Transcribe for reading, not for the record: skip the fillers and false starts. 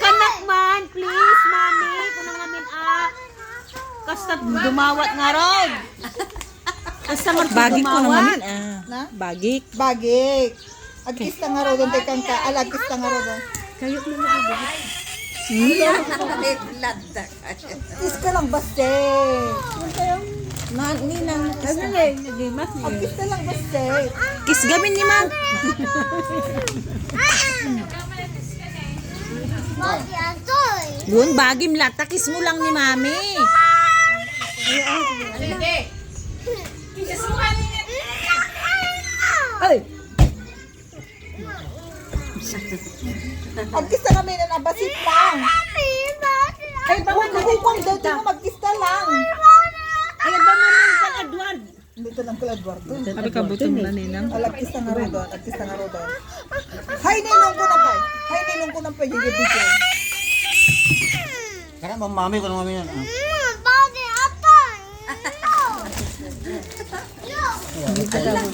Kanak man, please, mami. Kunang namin Kasta dumawat nga ron. Kasta man Bagik ko naman. Na? Bagik. Bagik. Agkista nga ro doon, tekang ka. Agkista nga ro doon. Kayo na lang. Kiss ka lang baste. Ninang. Ano na yung nagimas niya? Agkista lang baste. Kiss gamin ni ma'am. Yun, bagim lata. Kiss mo lang ni mami. Ay! Agkista kami na nabasit lang. Ay, bakit hukong daw mo magkista lang. Ay, ba naman kang Edward? Dito lang kala Eduardo. Sabi ka butong na ninang. Agkista nga ro doon. Agkista nga ro doon. Hay, ninong ko na pa. Hay, ninong ko na pa yung video. Karena mami ko na mami yan. Bakit ito? No! No!